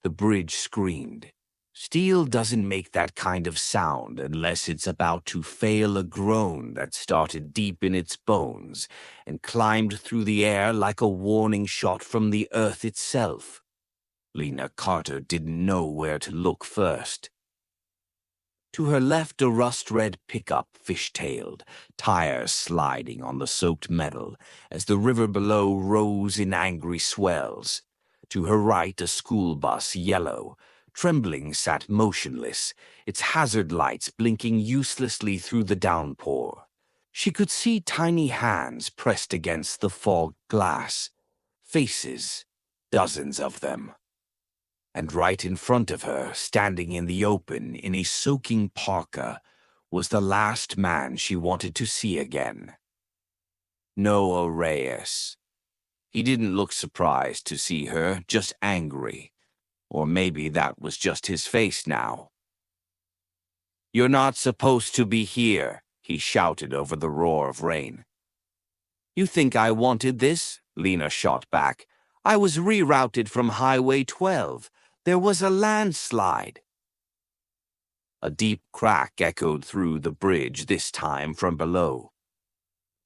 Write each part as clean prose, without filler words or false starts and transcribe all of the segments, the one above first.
The bridge screamed. Steel doesn't make that kind of sound unless it's about to fail, a groan that started deep in its bones and climbed through the air like a warning shot from the earth itself. Lena Carter didn't know where to look first. To her left, a rust-red pickup fish-tailed, tires sliding on the soaked metal as the river below rose in angry swells. To her right, a school bus, yellow, trembling, sat motionless, its hazard lights blinking uselessly through the downpour. She could see tiny hands pressed against the fogged glass. Faces, dozens of them. And right in front of her, standing in the open in a soaking parka, was the last man she wanted to see again. Noah Reyes. He didn't look surprised to see her, just angry. Or maybe that was just his face now. "You're not supposed to be here," he shouted over the roar of rain. "You think I wanted this?" Lena shot back. "I was rerouted from Highway 12. There was a landslide." A deep crack echoed through the bridge, this time from below.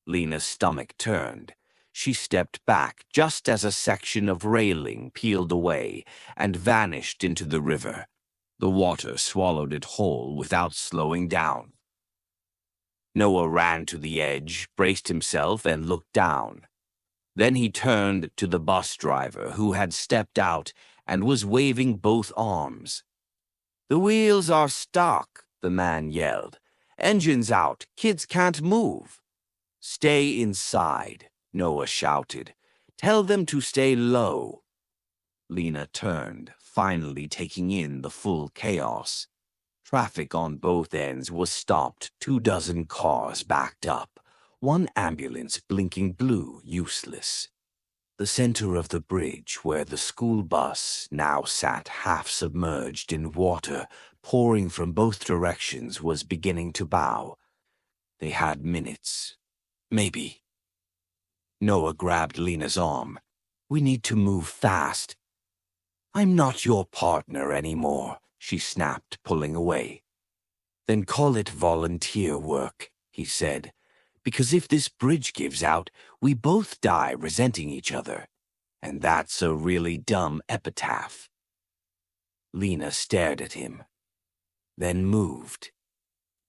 Lena's stomach turned. She stepped back just as a section of railing peeled away and vanished into the river. The water swallowed it whole without slowing down. Noah ran to the edge, braced himself, and looked down. Then he turned to the bus driver, who had stepped out and was waving both arms. "The wheels are stuck," the man yelled. "Engine's out. Kids can't move." "Stay inside," Noah shouted. "Tell them to stay low." Lena turned, finally taking in the full chaos. Traffic on both ends was stopped, 24 cars backed up, one ambulance blinking blue, useless. The center of the bridge, where the school bus now sat half submerged in water pouring from both directions, was beginning to bow. They had minutes. Maybe. Noah grabbed Lena's arm. "We need to move fast." "I'm not your partner anymore," she snapped, pulling away. "Then call it volunteer work," he said. "Because if this bridge gives out, we both die resenting each other. And that's a really dumb epitaph." Lena stared at him, then moved.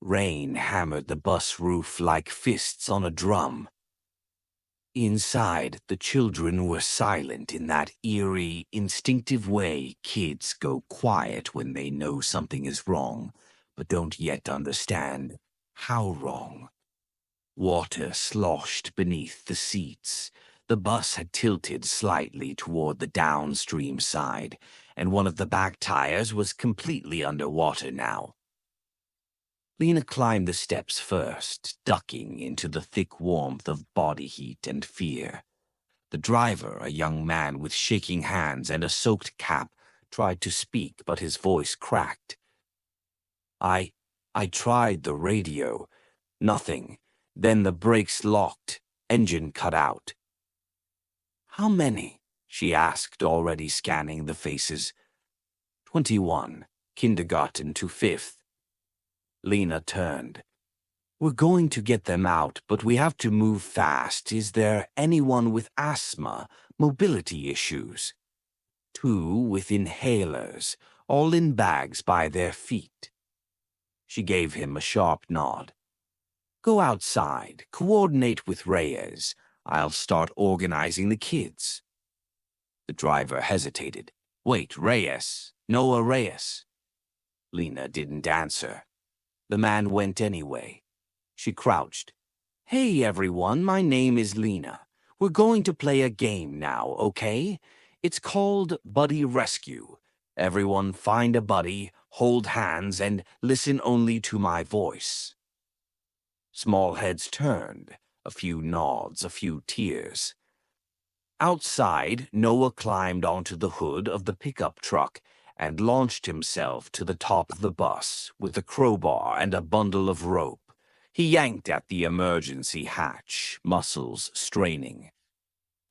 Rain hammered the bus roof like fists on a drum. Inside, the children were silent in that eerie, instinctive way kids go quiet when they know something is wrong, but don't yet understand how wrong. Water sloshed beneath the seats. The bus had tilted slightly toward the downstream side, and one of the back tires was completely underwater now. Lena climbed the steps first, ducking into the thick warmth of body heat and fear. The driver, a young man with shaking hands and a soaked cap, tried to speak, but his voice cracked. I tried the radio. Nothing. Then the brakes locked. Engine cut out." "How many?" she asked, already scanning the faces. 21, kindergarten to 5th. Lena turned. "We're going to get them out, but we have to move fast. Is there anyone with asthma, mobility issues?" 2 with inhalers, all in bags by their feet. She gave him a sharp nod. "Go outside, coordinate with Reyes. I'll start organizing the kids." The driver hesitated. "Wait, Reyes, Noah Reyes." Lena didn't answer. The man went anyway. She crouched. "Hey, everyone, my name is Lena. We're going to play a game now, okay? It's called Buddy Rescue. Everyone find a buddy, hold hands, and listen only to my voice." Small heads turned, a few nods, a few tears. Outside, Noah climbed onto the hood of the pickup truck and launched himself to the top of the bus with a crowbar and a bundle of rope. He yanked at the emergency hatch, muscles straining.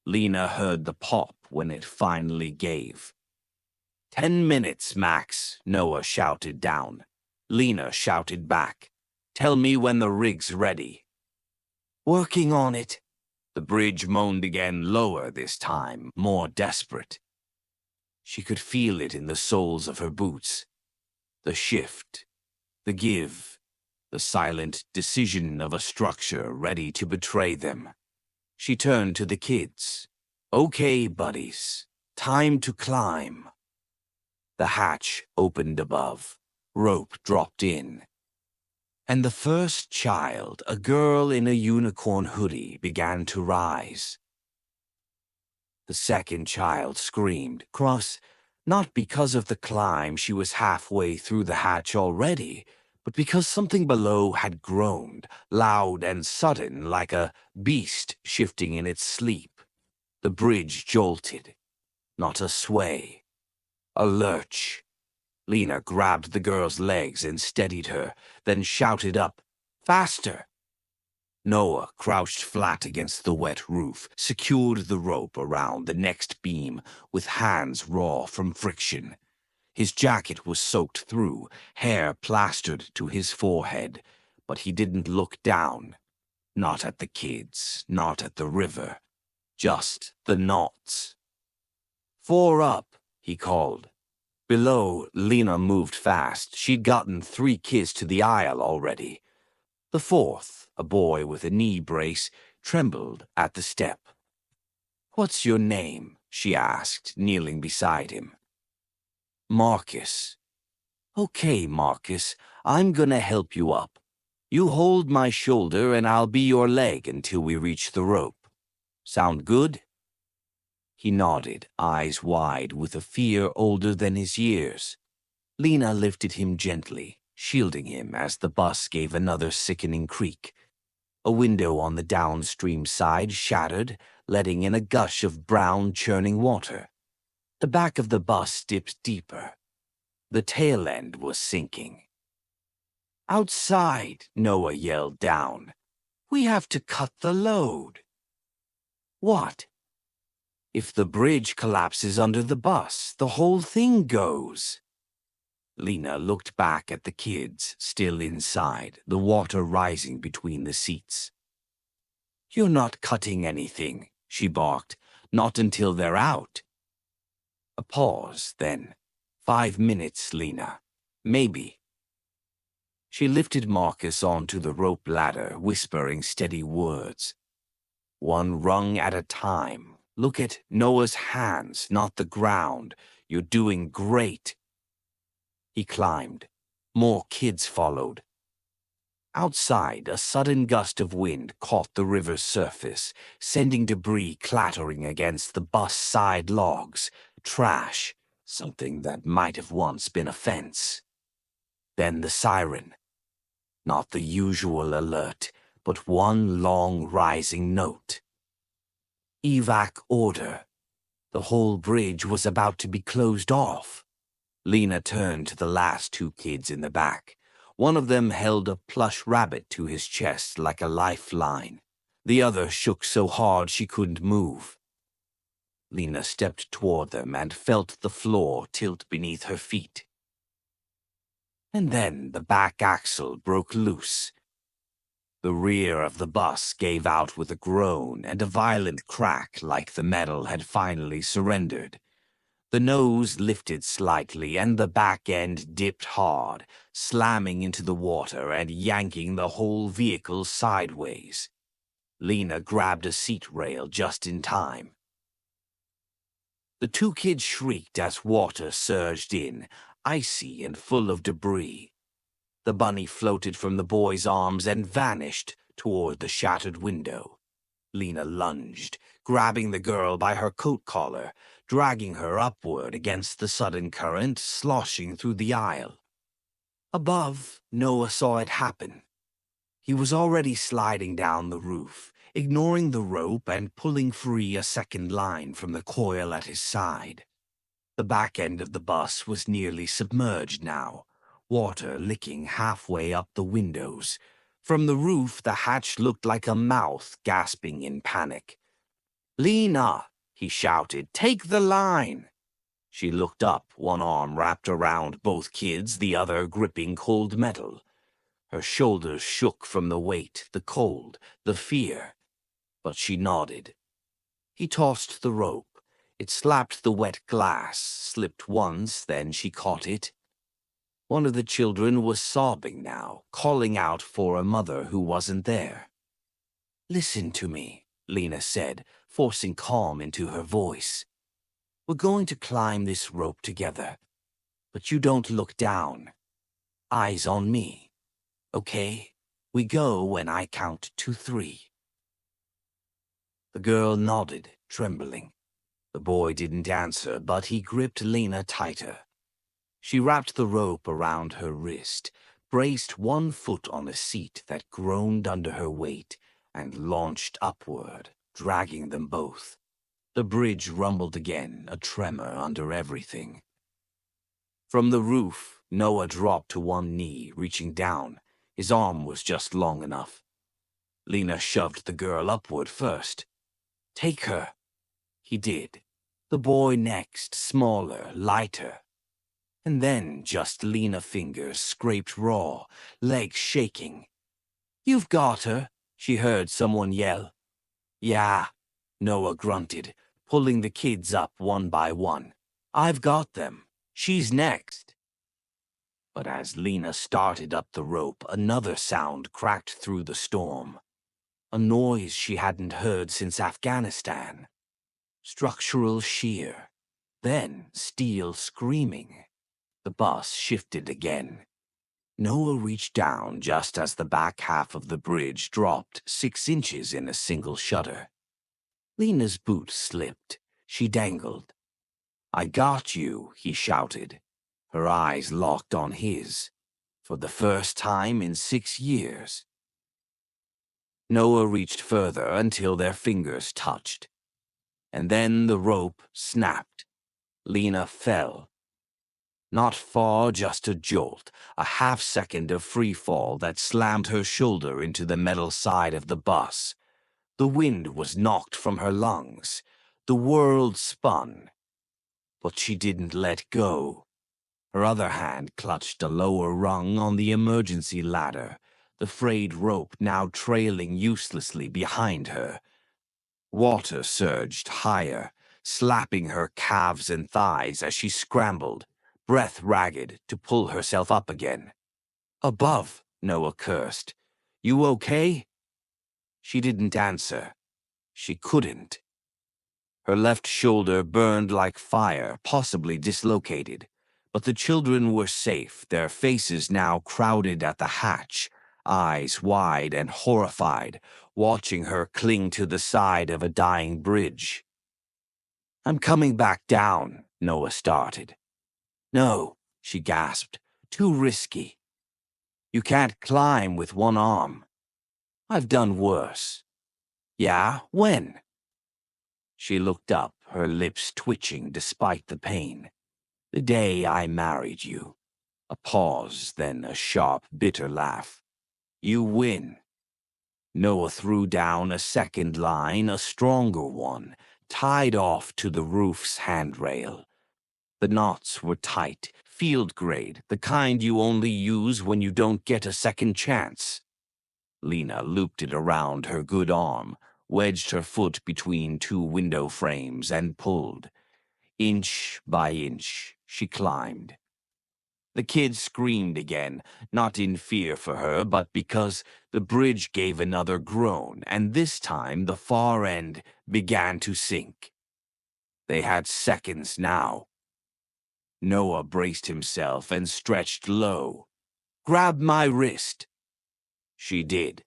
Lena heard the pop when it finally gave. 10 minutes, Max, Noah shouted down. Lena shouted back. Tell me when the rig's ready. Working on it. The bridge moaned again, lower this time, more desperate. She could feel it in the soles of her boots. The shift, the give, the silent decision of a structure ready to betray them. She turned to the kids. Okay, buddies, time to climb. The hatch opened above. Rope dropped in. And the first child, a girl in a unicorn hoodie, began to rise. The second child screamed, cross, not because of the climb, she was halfway through the hatch already, but because something below had groaned, loud and sudden, like a beast shifting in its sleep. The bridge jolted. Not a sway. A lurch. Lena grabbed the girl's legs and steadied her, then shouted up, "Faster!" Noah crouched flat against the wet roof, secured the rope around the next beam with hands raw from friction. His jacket was soaked through, hair plastered to his forehead, but he didn't look down. Not at the kids, not at the river, just the knots. "Four up," he called. Below, Lena moved fast. She'd gotten 3 kids to the aisle already. The fourth, a boy with a knee brace, trembled at the step. "What's your name?" she asked, kneeling beside him. "Marcus." "Okay, Marcus, I'm gonna help you up. You hold my shoulder and I'll be your leg until we reach the rope. Sound good?" He nodded, eyes wide with a fear older than his years. Lena lifted him gently, shielding him as the bus gave another sickening creak. A window on the downstream side shattered, letting in a gush of brown churning water. The back of the bus dipped deeper. The tail end was sinking. "Outside," Noah yelled down. "We have to cut the load." "What?" "If the bridge collapses under the bus, the whole thing goes." Lena looked back at the kids, still inside, the water rising between the seats. "You're not cutting anything," she barked. "Not until they're out." A pause, then. 5 minutes, Lena. Maybe. She lifted Marcus onto the rope ladder, whispering steady words. "One rung at a time. Look at Noah's hands, not the ground. You're doing great." He climbed. More kids followed. Outside, a sudden gust of wind caught the river's surface, sending debris clattering against the bus side logs. Trash, something that might have once been a fence. Then the siren. Not the usual alert, but one long rising note. Evac order. The whole bridge was about to be closed off. Lena turned to the last 2 kids in the back. One of them held a plush rabbit to his chest like a lifeline. The other shook so hard she couldn't move. Lena stepped toward them and felt the floor tilt beneath her feet. And then the back axle broke loose. The rear of the bus gave out with a groan and a violent crack like the metal had finally surrendered. The nose lifted slightly and the back end dipped hard, slamming into the water and yanking the whole vehicle sideways. Lena grabbed a seat rail just in time. The 2 kids shrieked as water surged in, icy and full of debris. The bunny floated from the boy's arms and vanished toward the shattered window. Lena lunged, grabbing the girl by her coat collar, dragging her upward against the sudden current, sloshing through the aisle. Above, Noah saw it happen. He was already sliding down the roof, ignoring the rope and pulling free a second line from the coil at his side. The back end of the bus was nearly submerged now, water licking halfway up the windows. From the roof, the hatch looked like a mouth gasping in panic. "Lena!" he shouted. "Take the line!" She looked up, one arm wrapped around both kids, the other gripping cold metal. Her shoulders shook from the weight, the cold, the fear. But she nodded. He tossed the rope. It slapped the wet glass, slipped once, then she caught it. One of the children was sobbing now, calling out for a mother who wasn't there. "Listen to me," Lena said, forcing calm into her voice. "We're going to climb this rope together, but you don't look down. Eyes on me. Okay? We go when I count to 3. The girl nodded, trembling. The boy didn't answer, but he gripped Lena tighter. She wrapped the rope around her wrist, braced one foot on a seat that groaned under her weight, and launched upward, dragging them both. The bridge rumbled again, a tremor under everything. From the roof, Noah dropped to one knee, reaching down. His arm was just long enough. Lena shoved the girl upward first. "Take her." He did. The boy next, smaller, lighter. And then just Lena fingers scraped raw, legs shaking. "You've got her," she heard someone yell. "Yeah," Noah grunted, pulling the kids up one by one. "I've got them. She's next." But as Lena started up the rope, another sound cracked through the storm. A noise she hadn't heard since Afghanistan. Structural shear. Then steel screaming. The bus shifted again. Noah reached down just as the back half of the bridge dropped 6 inches in a single shudder. Lena's boot slipped. She dangled. "I got you," he shouted. Her eyes locked on his. For the first time in 6 years. Noah reached further until their fingers touched. And then the rope snapped. Lena fell. Not far, just a jolt, a half-second of free fall that slammed her shoulder into the metal side of the bus. The wind was knocked from her lungs. The world spun. But she didn't let go. Her other hand clutched a lower rung on the emergency ladder, the frayed rope now trailing uselessly behind her. Water surged higher, slapping her calves and thighs as she scrambled, breath ragged, to pull herself up again. "Above," Noah cursed. "You okay?" She didn't answer. She couldn't. Her left shoulder burned like fire, possibly dislocated. But the children were safe, their faces now crowded at the hatch, eyes wide and horrified, watching her cling to the side of a dying bridge. "I'm coming back down," Noah started. "No," she gasped. "Too risky. You can't climb with one arm. I've done worse." "Yeah? When?" She looked up, her lips twitching despite the pain. "The day I married you." A pause, then a sharp, bitter laugh. "You win." Noah threw down a second line, a stronger one, tied off to the roof's handrail. The knots were tight, field grade, the kind you only use when you don't get a second chance. Lena looped it around her good arm, wedged her foot between 2 window frames, and pulled. Inch by inch, she climbed. The kids screamed again, not in fear for her, but because the bridge gave another groan, and this time the far end began to sink. They had seconds now. Noah braced himself and stretched low. "Grab my wrist." She did.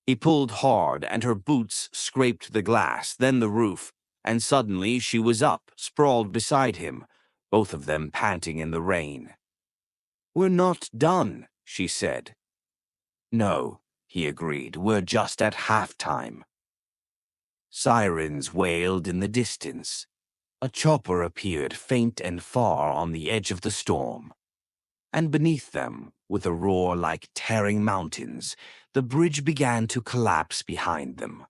He pulled hard, and her boots scraped the glass, then the roof, and suddenly she was up, sprawled beside him, both of them panting in the rain. "We're not done," she said. "No," he agreed, "we're just at halftime." Sirens wailed in the distance. A chopper appeared faint and far on the edge of the storm. And beneath them, with a roar like tearing mountains, the bridge began to collapse behind them.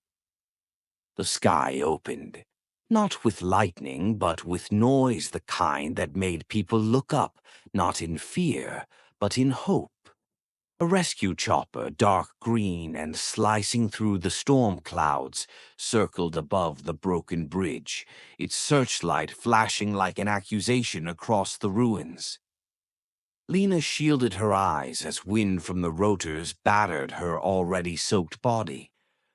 The sky opened. Not with lightning, but with noise, the kind that made people look up, not in fear, but in hope. A rescue chopper, dark green and slicing through the storm clouds, circled above the broken bridge, its searchlight flashing like an accusation across the ruins. Lena shielded her eyes as wind from the rotors battered her already soaked body.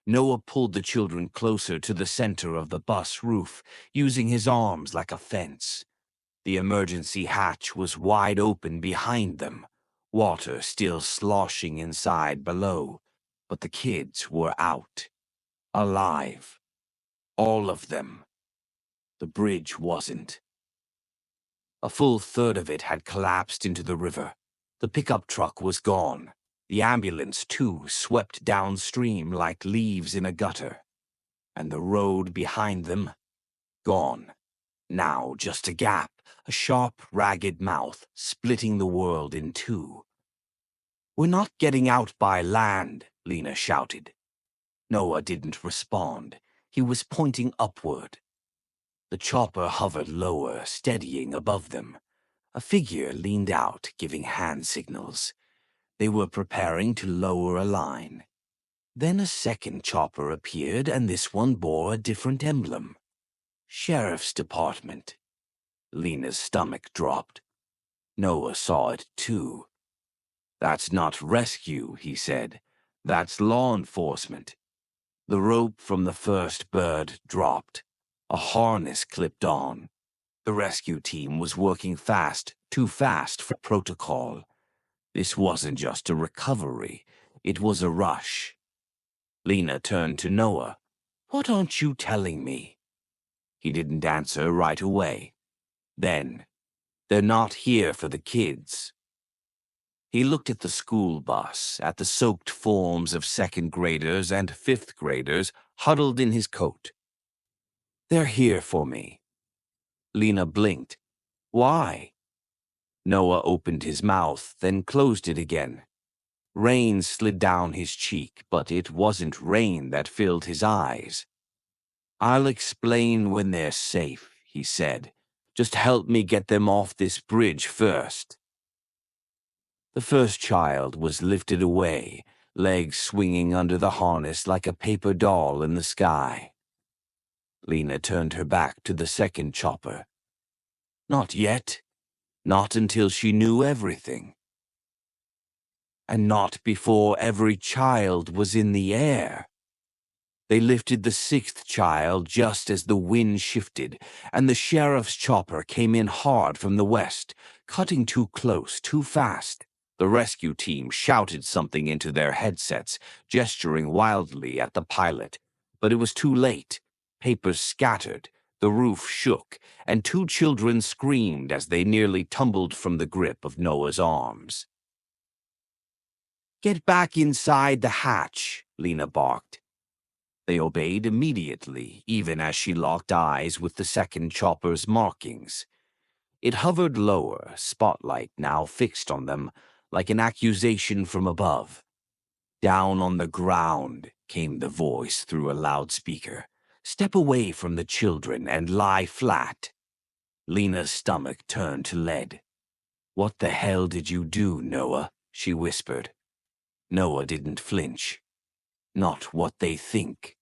Noah pulled the children closer to the center of the bus roof, using his arms like a fence. The emergency hatch was wide open behind them, water still sloshing inside below, but the kids were out, alive. All of them. The bridge wasn't. A full third of it had collapsed into the river. The pickup truck was gone. The ambulance, too, swept downstream like leaves in a gutter. And the road behind them, gone. Now just a gap, a sharp, ragged mouth splitting the world in two. "We're not getting out by land," Lena shouted. Noah didn't respond. He was pointing upward. The chopper hovered lower, steadying above them. A figure leaned out, giving hand signals. They were preparing to lower a line. Then a second chopper appeared, and this one bore a different emblem. Sheriff's Department. Lena's stomach dropped. Noah saw it too. "That's not rescue," he said. "That's law enforcement." The rope from the first bird dropped. A harness clipped on. The rescue team was working fast, too fast for protocol. This wasn't just a recovery. It was a rush. Lena turned to Noah. "What aren't you telling me?" He didn't answer right away. Then, "They're not here for the kids." He looked at the school bus, at the soaked forms of second graders and fifth graders huddled in his coat. "They're here for me." Lena blinked. "Why?" Noah opened his mouth, then closed it again. Rain slid down his cheek, but it wasn't rain that filled his eyes. "I'll explain when they're safe," he said. "Just help me get them off this bridge first." The first child was lifted away, legs swinging under the harness like a paper doll in the sky. Lena turned her back to the second chopper. Not yet. Not until she knew everything. And not before every child was in the air. They lifted the sixth child just as the wind shifted, and the sheriff's chopper came in hard from the west, cutting too close, too fast. The rescue team shouted something into their headsets, gesturing wildly at the pilot. But it was too late. Papers scattered, the roof shook, and two children screamed as they nearly tumbled from the grip of Noah's arms. "Get back inside the hatch," Lena barked. They obeyed immediately, even as she locked eyes with the second chopper's markings. It hovered lower, spotlight now fixed on them, like an accusation from above. "Down on the ground," came the voice through a loudspeaker. "Step away from the children and lie flat." Lena's stomach turned to lead. "What the hell did you do, Noah?" she whispered. Noah didn't flinch. "Not what they think."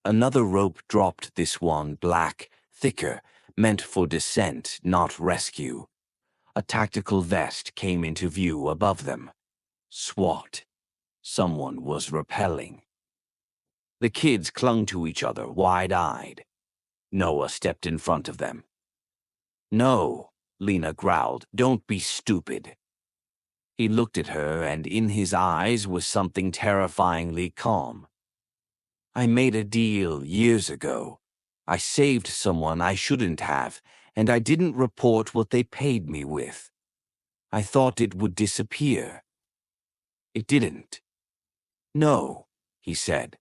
Another rope dropped, this one black, thicker, meant for descent, not rescue. A tactical vest came into view above them. SWAT. Someone was rappelling. The kids clung to each other, wide-eyed. Noah stepped in front of them. "No," Lena growled, "don't be stupid." He looked at her, and in his eyes was something terrifyingly calm. "I made a deal years ago. I saved someone I shouldn't have, and I didn't report what they paid me with. I thought it would disappear. It didn't." "No," he said,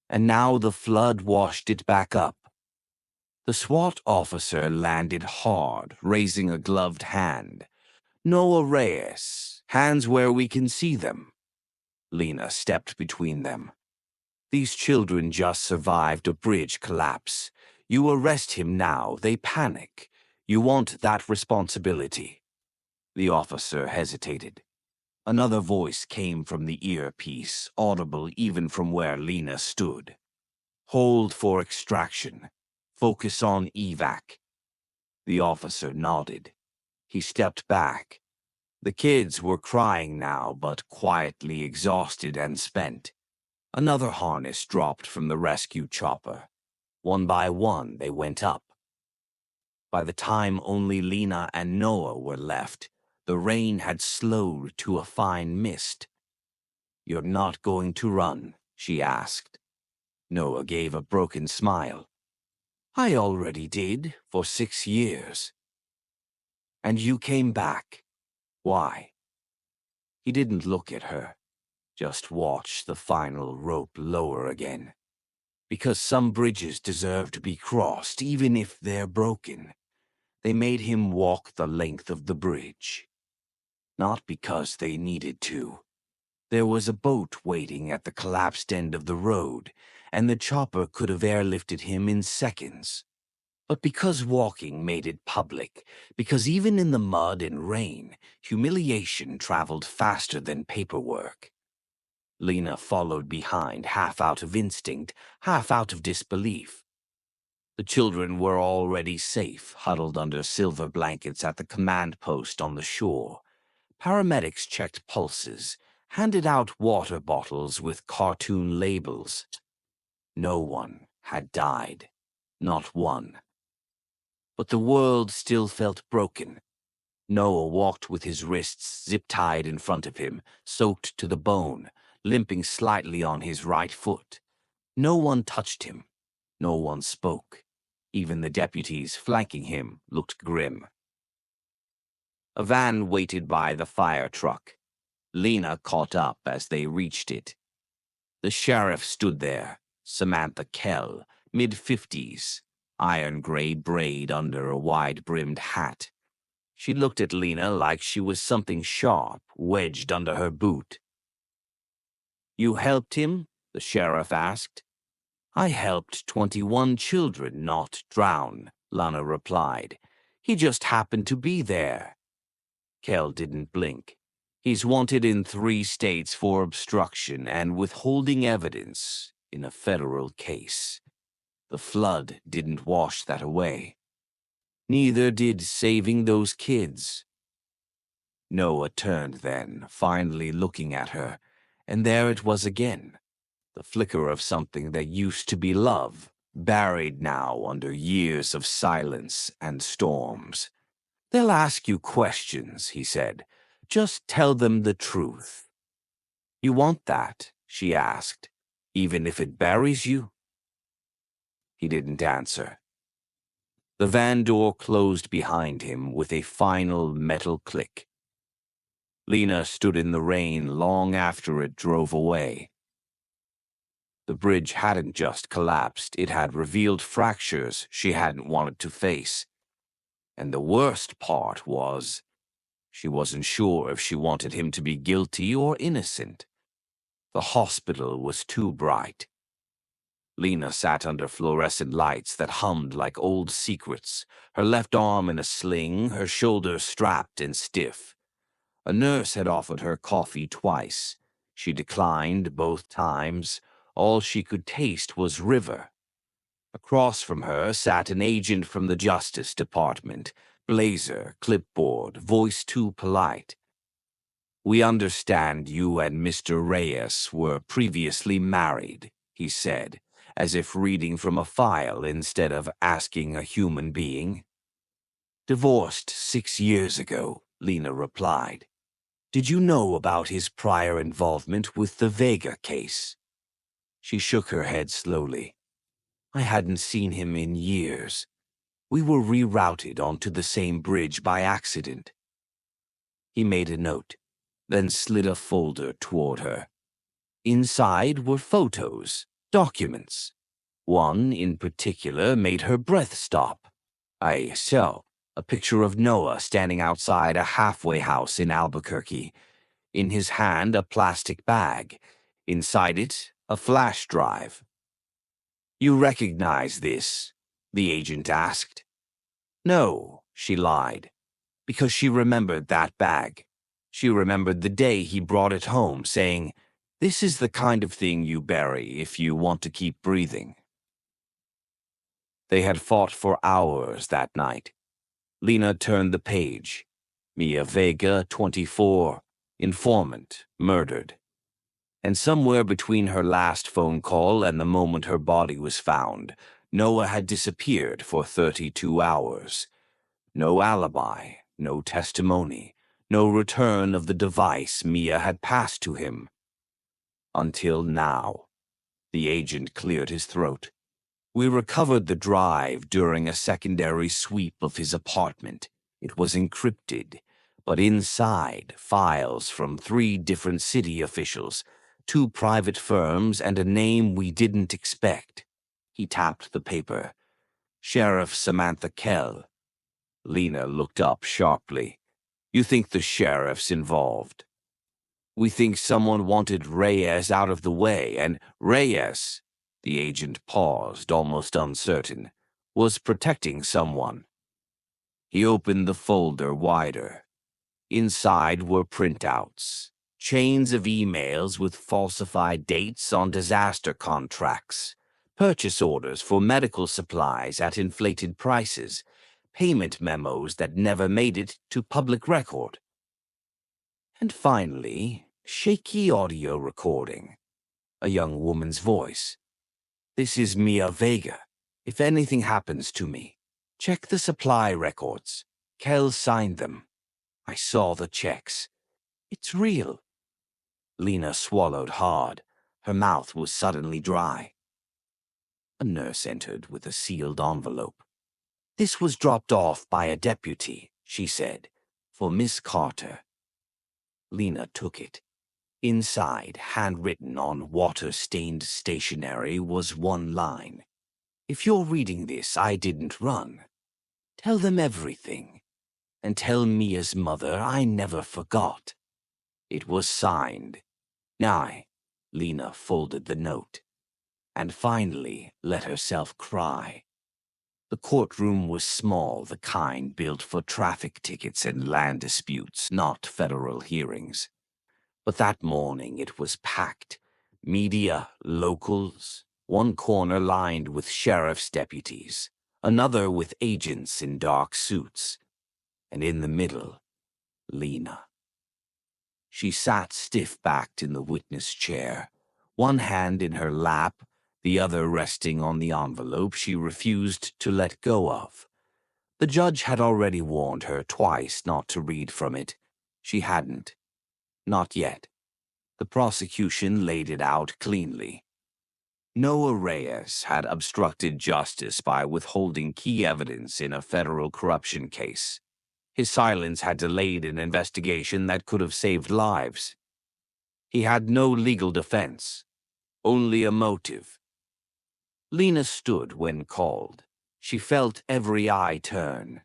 and now the flood washed it back up. The SWAT officer landed hard, raising a gloved hand. "Noah Reyes, hands where we can see them." Lena stepped between them. "These children just survived a bridge collapse. You arrest him now, they panic. You want that responsibility." The officer hesitated. Another voice came from the earpiece, audible even from where Lena stood. "Hold for extraction. Focus on evac." The officer nodded. He stepped back. The kids were crying now, but quietly exhausted and spent. Another harness dropped from the rescue chopper. One by one, they went up. By the time only Lena and Noah were left, the rain had slowed to a fine mist. "You're not going to run?" she asked. Noah gave a broken smile. "I already did, for 6 years." "And you came back. Why?" He didn't look at her, just watched the final rope lower again. "Because some bridges deserve to be crossed, even if they're broken. They made him walk the length of the bridge. Not because they needed to. There was a boat waiting at the collapsed end of the road, and the chopper could have airlifted him in seconds. But because walking made it public, because even in the mud and rain, humiliation traveled faster than paperwork." Lena followed behind, half out of instinct, half out of disbelief. The children were already safe, huddled under silver blankets at the command post on the shore. Paramedics checked pulses, handed out water bottles with cartoon labels. No one had died. Not one. But the world still felt broken. Noah walked with his wrists zip-tied in front of him, soaked to the bone, limping slightly on his right foot. No one touched him. No one spoke. Even the deputies flanking him looked grim. A van waited by the fire truck. Lena caught up as they reached it. The sheriff stood there, Samantha Kell, mid-50s, iron-gray braid under a wide-brimmed hat. She looked at Lena like she was something sharp wedged under her boot. "You helped him?" the sheriff asked. "I helped 21 children not drown," Lana replied. "He just happened to be there." Kell didn't blink. "He's wanted in 3 states for obstruction and withholding evidence in a federal case. The flood didn't wash that away. Neither did saving those kids." Noah turned then, finally looking at her, and there it was again, the flicker of something that used to be love, buried now under years of silence and storms. "They'll ask you questions," he said. "Just tell them the truth." "You want that?" she asked, "even if it buries you?" He didn't answer. The van door closed behind him with a final metal click. Lena stood in the rain long after it drove away. The bridge hadn't just collapsed, it had revealed fractures she hadn't wanted to face. And the worst part was, she wasn't sure if she wanted him to be guilty or innocent. The hospital was too bright. Lena sat under fluorescent lights that hummed like old secrets, her left arm in a sling, her shoulders strapped and stiff. A nurse had offered her coffee twice. She declined both times. All she could taste was river. Across from her sat an agent from the Justice Department, blazer, clipboard, voice too polite. "We understand you and Mr. Reyes were previously married," he said, as if reading from a file instead of asking a human being. "Divorced 6 years ago," Lena replied. "Did you know about his prior involvement with the Vega case?" She shook her head slowly. "I hadn't seen him in years. We were rerouted onto the same bridge by accident." He made a note, then slid a folder toward her. Inside were photos, documents. One in particular made her breath stop. I saw a picture of Noah standing outside a halfway house in Albuquerque. In his hand, a plastic bag. Inside it, a flash drive. "You recognize this?" the agent asked. No, she lied, because she remembered that bag. She remembered the day he brought it home, saying, "This is the kind of thing you bury if you want to keep breathing." They had fought for hours that night. Lena turned the page. Mia Vega, 24, informant, murdered. And somewhere between her last phone call and the moment her body was found, Noah had disappeared for 32 hours. No alibi, no testimony, no return of the device Mia had passed to him. Until now. The agent cleared his throat. We recovered the drive during a secondary sweep of his apartment. It was encrypted, but inside, files from 3 different city officials, 2 private firms, and a name we didn't expect. He tapped the paper. Sheriff Samantha Kell. Lena looked up sharply. You think the sheriff's involved? We think someone wanted Reyes out of the way, and Reyes, the agent paused, almost uncertain, was protecting someone. He opened the folder wider. Inside were printouts, chains of emails with falsified dates on disaster contracts, purchase orders for medical supplies at inflated prices, payment memos that never made it to public record. And finally, shaky audio recording. A young woman's voice. This is Mia Vega. If anything happens to me, check the supply records. Kell signed them. I saw the checks. It's real. Lena swallowed hard. Her mouth was suddenly dry. A nurse entered with a sealed envelope. This was dropped off by a deputy, she said, for Miss Carter. Lena took it. Inside, handwritten on water-stained stationery, was one line. If you're reading this, I didn't run. Tell them everything. And tell Mia's mother I never forgot. It was signed. Lena folded the note. And finally let herself cry. The courtroom was small, the kind built for traffic tickets and land disputes, not federal hearings. But that morning it was packed. Media, locals, one corner lined with sheriff's deputies, another with agents in dark suits, and in the middle, Lena. She sat stiff-backed in the witness chair, one hand in her lap, the other resting on the envelope she refused to let go of. The judge had already warned her twice not to read from it. She hadn't. Not yet. The prosecution laid it out cleanly. Noah Reyes had obstructed justice by withholding key evidence in a federal corruption case. His silence had delayed an investigation that could have saved lives. He had no legal defense, only a motive. Lena stood when called. She felt every eye turn.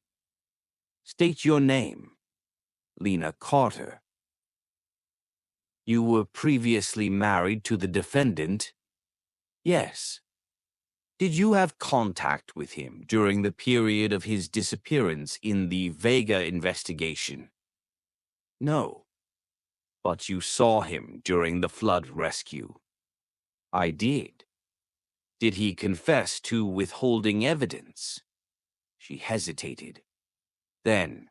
State your name. Lena Carter. You were previously married to the defendant? Yes. Did you have contact with him during the period of his disappearance in the Vega investigation? No. But you saw him during the flood rescue? I did. Did he confess to withholding evidence? She hesitated. Then,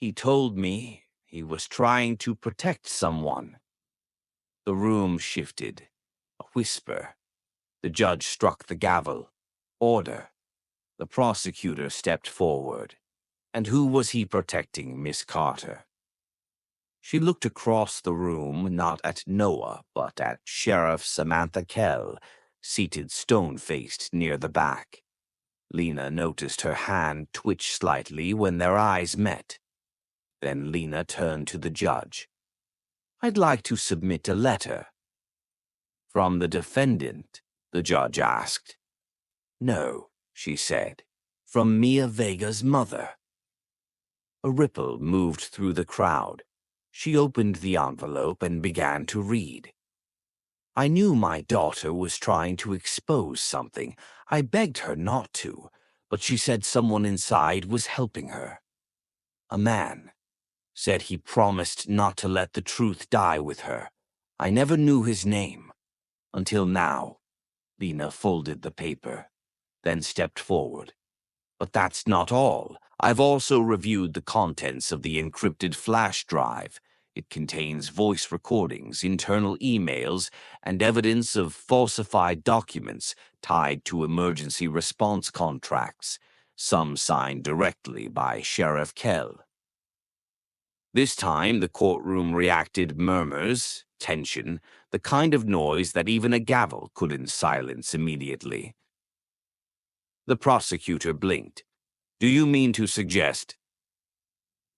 he told me he was trying to protect someone. The room shifted. A whisper. The judge struck the gavel. Order. The prosecutor stepped forward. And who was he protecting, Miss Carter? She looked across the room, not at Noah, but at Sheriff Samantha Kell, seated stone-faced near the back. Lena noticed her hand twitch slightly when their eyes met. Then Lena turned to the judge. I'd like to submit a letter. From the defendant, the judge asked. No, she said. From Mia Vega's mother. A ripple moved through the crowd. She opened the envelope and began to read. I knew my daughter was trying to expose something. I begged her not to, but she said someone inside was helping her. A man. Said he promised not to let the truth die with her. I never knew his name. Until now. Lena folded the paper, then stepped forward. But that's not all. I've also reviewed the contents of the encrypted flash drive. It contains voice recordings, internal emails, and evidence of falsified documents tied to emergency response contracts, some signed directly by Sheriff Kell. This time, the courtroom reacted murmurs, tension, the kind of noise that even a gavel couldn't silence immediately. The prosecutor blinked. Do you mean to suggest?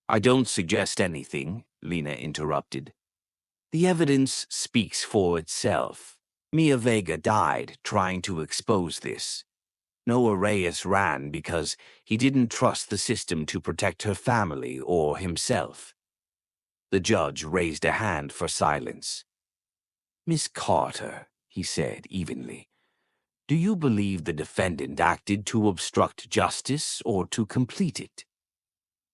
I don't suggest anything, Lena interrupted. The evidence speaks for itself. Mia Vega died trying to expose this. Noah Reyes ran because he didn't trust the system to protect her family or himself. The judge raised a hand for silence. Miss Carter, he said evenly, do you believe the defendant acted to obstruct justice or to complete it?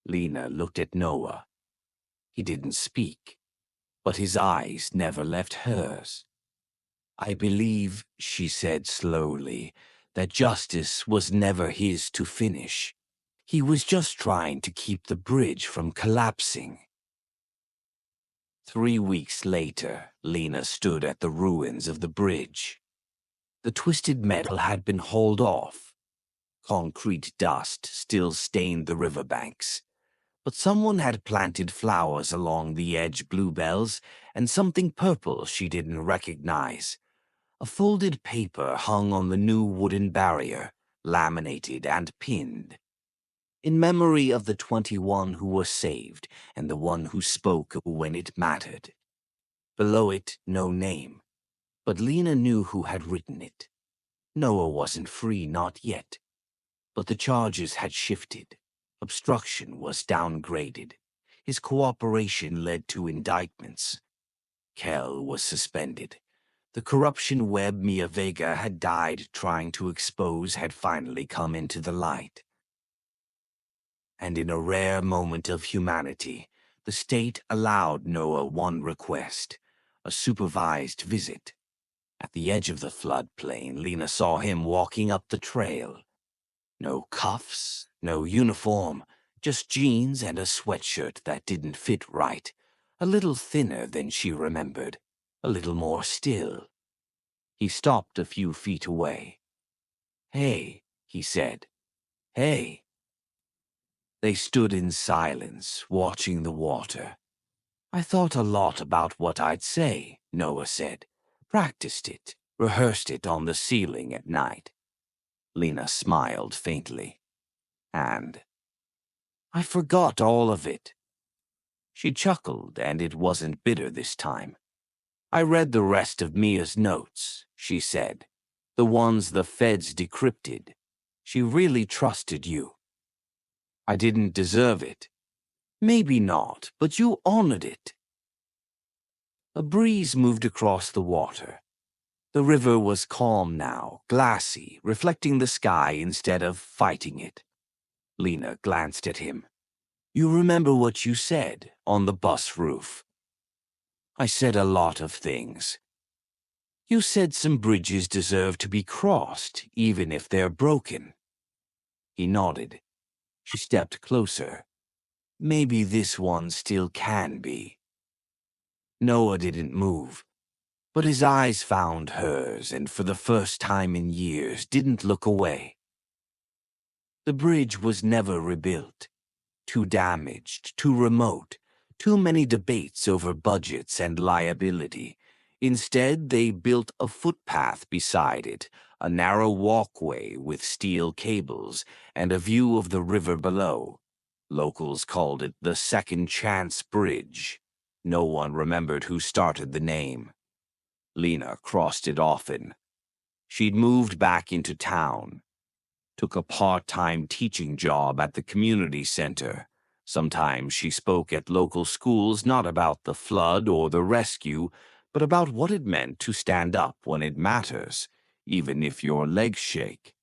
Lena looked at Noah. He didn't speak, but his eyes never left hers. I believe, she said slowly, that justice was never his to finish. He was just trying to keep the bridge from collapsing. 3 weeks later, Lena stood at the ruins of the bridge. The twisted metal had been hauled off. Concrete dust still stained the riverbanks. But someone had planted flowers along the edge bluebells and something purple she didn't recognize. A folded paper hung on the new wooden barrier, laminated and pinned. In memory of the 21 who were saved and the one who spoke when it mattered. Below it, no name. But Lena knew who had written it. Noah wasn't free, not yet. But the charges had shifted. Obstruction was downgraded. His cooperation led to indictments. Kell was suspended. The corruption web Mia Vega had died trying to expose had finally come into the light. And in a rare moment of humanity, the state allowed Noah one request, a supervised visit. At the edge of the floodplain, Lena saw him walking up the trail. No cuffs, no uniform, just jeans and a sweatshirt that didn't fit right, a little thinner than she remembered, a little more still. He stopped a few feet away. Hey, he said. Hey. They stood in silence, watching the water. I thought a lot about what I'd say, Noah said. Practiced it, rehearsed it on the ceiling at night. Lena smiled faintly. And I forgot all of it. She chuckled, and it wasn't bitter this time. I read the rest of Mia's notes, she said. The ones the feds decrypted. She really trusted you. I didn't deserve it. Maybe not, but you honored it. A breeze moved across the water. The river was calm now, glassy, reflecting the sky instead of fighting it. Lena glanced at him. You remember what you said on the bus roof? I said a lot of things. You said some bridges deserve to be crossed, even if they're broken. He nodded. She stepped closer. Maybe this one still can be. Noah didn't move, but his eyes found hers and for the first time in years didn't look away. The bridge was never rebuilt. Too damaged, too remote, too many debates over budgets and liability. Instead, they built a footpath beside it, a narrow walkway with steel cables and a view of the river below. Locals called it the Second Chance Bridge. No one remembered who started the name. Lena crossed it often. She'd moved back into town. Took a part-time teaching job at the community center. Sometimes she spoke at local schools not about the flood or the rescue, but about what it meant to stand up when it matters, even if your legs shake.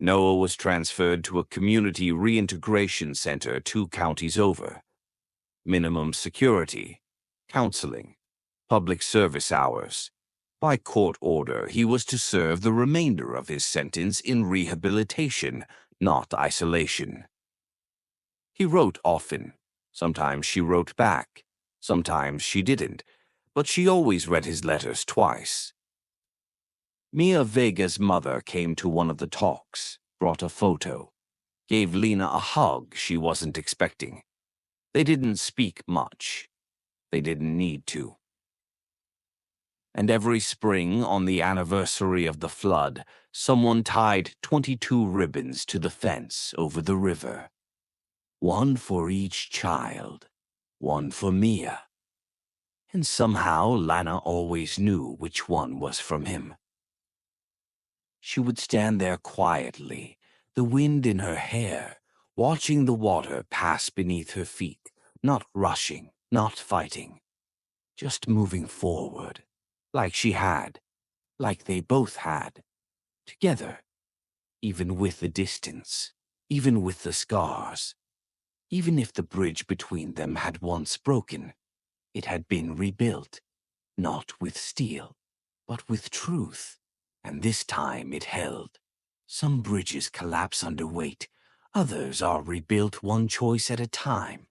Noah was transferred to a community reintegration center 2 counties over. Minimum security, counseling, public service hours. By court order, he was to serve the remainder of his sentence in rehabilitation, not isolation. He wrote often. Sometimes she wrote back. Sometimes she didn't, but she always read his letters twice. Mia Vega's mother came to one of the talks, brought a photo, gave Lena a hug she wasn't expecting. They didn't speak much. They didn't need to. And every spring, on the anniversary of the flood, someone tied 22 ribbons to the fence over the river. One for each child, one for Mia. And somehow Lana always knew which one was from him. She would stand there quietly, the wind in her hair, watching the water pass beneath her feet, not rushing, not fighting, just moving forward, like she had, like they both had, together, even with the distance, even with the scars. Even if the bridge between them had once broken, it had been rebuilt, not with steel, but with truth, and this time it held. Some bridges collapse under weight, others are rebuilt one choice at a time.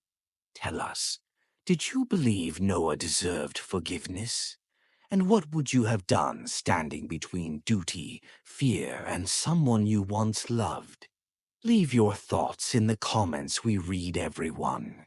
Tell us, did you believe Noah deserved forgiveness? And what would you have done standing between duty, fear, and someone you once loved? Leave your thoughts in the comments. We read everyone.